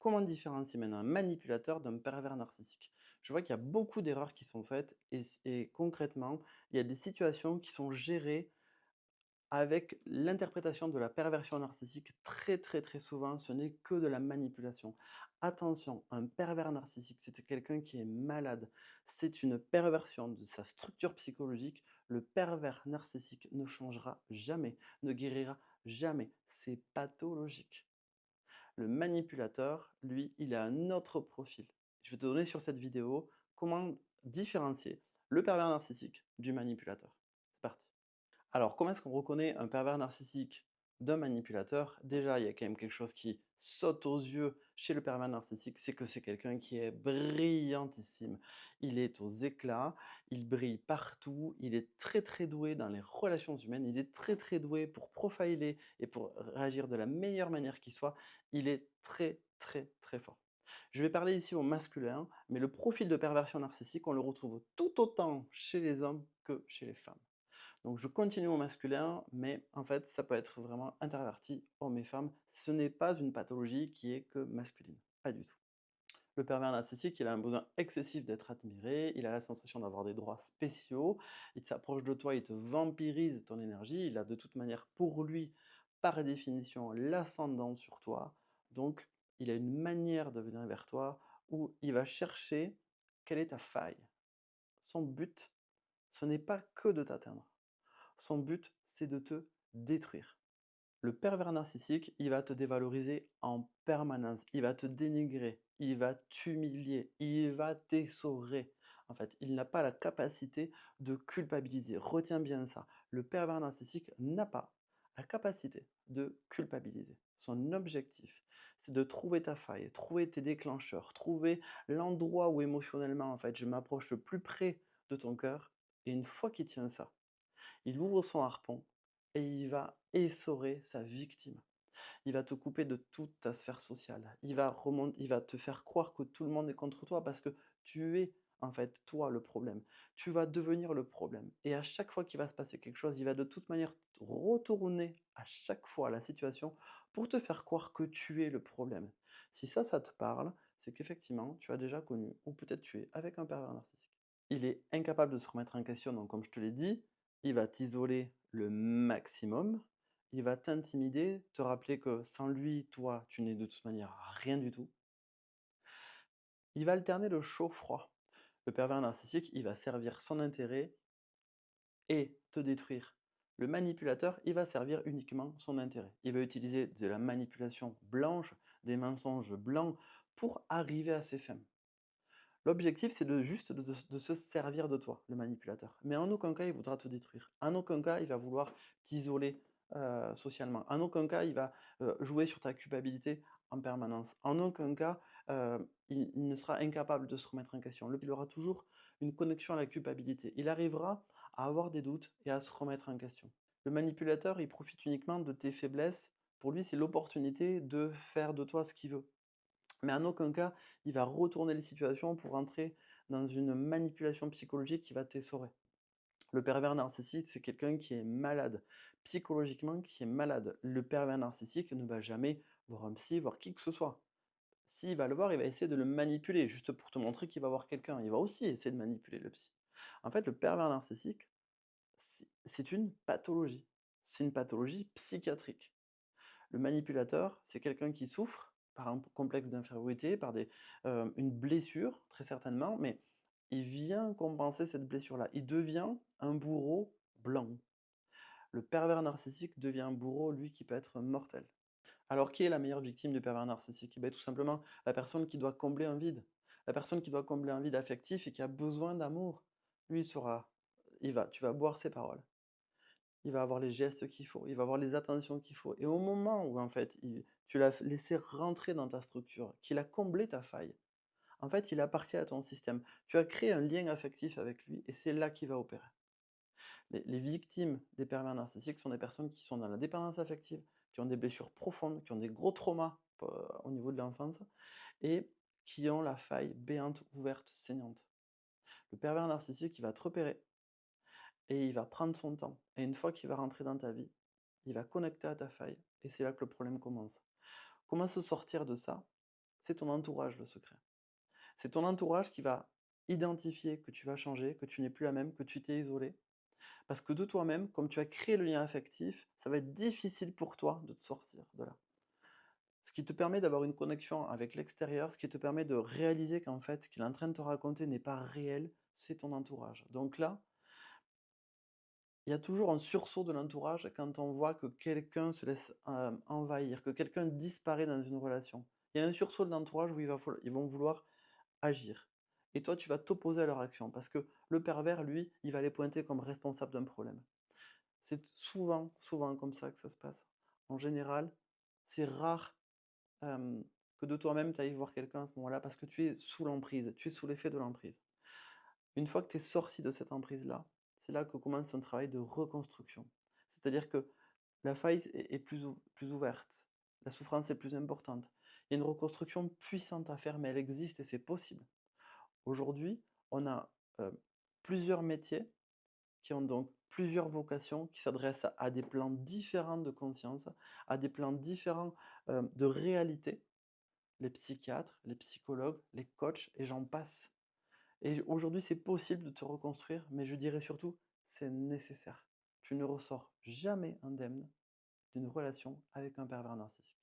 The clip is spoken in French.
comment différencier maintenant un manipulateur d'un pervers narcissique? Je vois qu'il y a beaucoup d'erreurs qui sont faites et concrètement, il y a des situations qui sont gérées avec l'interprétation de la perversion narcissique. Très, très, très souvent, ce n'est que de la manipulation. Attention, un pervers narcissique, c'est quelqu'un qui est malade. C'est une perversion de sa structure psychologique. Le pervers narcissique ne changera jamais, ne guérira jamais. C'est pathologique. Le manipulateur, lui, il a un autre profil. Je vais te donner sur cette vidéo comment différencier le pervers narcissique du manipulateur. C'est parti. Alors, comment est-ce qu'on reconnaît un pervers narcissique d'un manipulateur? Déjà, il y a quand même quelque chose qui saute aux yeux chez le pervers narcissique, c'est que c'est quelqu'un qui est brillantissime. Il est aux éclats, il brille partout, il est très très doué dans les relations humaines, il est très très doué pour profiler et pour réagir de la meilleure manière qui soit. Il est très très très fort. Je vais parler ici au masculin, mais le profil de perversion narcissique, on le retrouve tout autant chez les hommes que chez les femmes. Donc je continue au masculin, mais en fait, ça peut être vraiment interverti hommes et femmes. Ce n'est pas une pathologie qui est que masculine, pas du tout. Le pervers narcissique, il a un besoin excessif d'être admiré, il a la sensation d'avoir des droits spéciaux, il s'approche de toi, il te vampirise ton énergie, il a de toute manière pour lui, par définition, l'ascendant sur toi. Donc, il a une manière de venir vers toi où il va chercher quelle est ta faille. Son but, ce n'est pas que de t'atteindre. Son but, c'est de te détruire. Le pervers narcissique, il va te dévaloriser en permanence, il va te dénigrer, il va t'humilier, il va t'essorer. En fait, il n'a pas la capacité de culpabiliser. Retiens bien ça. Le pervers narcissique n'a pas la capacité de culpabiliser. Son objectif, c'est de trouver ta faille, trouver tes déclencheurs, trouver l'endroit où émotionnellement, en fait, je m'approche le plus près de ton cœur. Et une fois qu'il tient ça, il ouvre son harpon et il va essorer sa victime. Il va te couper de toute ta sphère sociale. Il va te faire croire que tout le monde est contre toi parce que tu es en fait toi le problème. Tu vas devenir le problème. Et à chaque fois qu'il va se passer quelque chose, il va de toute manière retourner à chaque fois la situation pour te faire croire que tu es le problème. Si ça te parle, c'est qu'effectivement tu as déjà connu ou peut-être tu es avec un pervers narcissique. Il est incapable de se remettre en question, donc comme je te l'ai dit, il va t'isoler le maximum, il va t'intimider, te rappeler que sans lui, toi, tu n'es de toute manière rien du tout. Il va alterner le chaud-froid. Le pervers narcissique, il va servir son intérêt et te détruire. Le manipulateur, il va servir uniquement son intérêt. Il va utiliser de la manipulation blanche, des mensonges blancs pour arriver à ses fins. L'objectif, c'est de se servir de toi, le manipulateur. Mais en aucun cas, il voudra te détruire. En aucun cas, il va vouloir t'isoler socialement. En aucun cas, il va jouer sur ta culpabilité en permanence. En aucun cas, il ne sera incapable de se remettre en question. Il aura toujours une connexion à la culpabilité. Il arrivera à avoir des doutes et à se remettre en question. Le manipulateur, il profite uniquement de tes faiblesses. Pour lui, c'est l'opportunité de faire de toi ce qu'il veut. Mais en aucun cas, il va retourner les situations pour entrer dans une manipulation psychologique qui va t'essorer. Le pervers narcissique, c'est quelqu'un qui est malade, psychologiquement qui est malade. Le pervers narcissique ne va jamais voir un psy, voir qui que ce soit. S'il va le voir, il va essayer de le manipuler, juste pour te montrer qu'il va voir quelqu'un. Il va aussi essayer de manipuler le psy. En fait, le pervers narcissique, c'est une pathologie. C'est une pathologie psychiatrique. Le manipulateur, c'est quelqu'un qui souffre par un complexe d'infériorité, par une blessure, très certainement, mais il vient compenser cette blessure-là. Il devient un bourreau blanc. Le pervers narcissique devient un bourreau, lui, qui peut être mortel. Alors, qui est la meilleure victime du pervers narcissique? Eh bien, tout simplement, la personne qui doit combler un vide. La personne qui doit combler un vide affectif et qui a besoin d'amour. Lui, tu vas boire ses paroles. Il va avoir les gestes qu'il faut, il va avoir les attentions qu'il faut et au moment où en fait, tu l'as laissé rentrer dans ta structure, qu'il a comblé ta faille, en fait, il appartient à ton système. Tu as créé un lien affectif avec lui et c'est là qu'il va opérer. Les victimes des pervers narcissiques sont des personnes qui sont dans la dépendance affective, qui ont des blessures profondes, qui ont des gros traumas, au niveau de l'enfance et qui ont la faille béante, ouverte, saignante. Le pervers narcissique, il va te repérer et il va prendre son temps et une fois qu'il va rentrer dans ta vie, il va connecter à ta faille et c'est là que le problème commence. Comment se sortir de ça? c'est ton entourage le secret. C'est ton entourage qui va identifier que tu vas changer, que tu n'es plus la même, que tu t'es isolé. Parce que de toi-même, comme tu as créé le lien affectif, ça va être difficile pour toi de te sortir de là. Ce qui te permet d'avoir une connexion avec l'extérieur, ce qui te permet de réaliser qu'en fait, ce qu'il est en train de te raconter n'est pas réel, c'est ton entourage. Donc là, il y a toujours un sursaut de l'entourage quand on voit que quelqu'un se laisse envahir, que quelqu'un disparaît dans une relation. Il y a un sursaut de l'entourage où ils vont vouloir agir. Et toi, tu vas t'opposer à leur action parce que le pervers, lui, il va les pointer comme responsables d'un problème. C'est souvent, souvent comme ça que ça se passe. En général, c'est rare que de toi-même tu ailles voir quelqu'un à ce moment-là parce que tu es sous l'emprise, tu es sous l'effet de l'emprise. Une fois que tu es sorti de cette emprise-là, c'est là que commence un travail de reconstruction. C'est-à-dire que la faille est plus ouverte, la souffrance est plus importante. Il y a une reconstruction puissante à faire, mais elle existe et c'est possible. Aujourd'hui, on a plusieurs métiers qui ont donc plusieurs vocations, qui s'adressent à des plans différents de conscience, à des plans différents de réalité. Les psychiatres, les psychologues, les coachs, et j'en passe. Et aujourd'hui, c'est possible de te reconstruire, mais je dirais surtout, c'est nécessaire. Tu ne ressors jamais indemne d'une relation avec un pervers narcissique.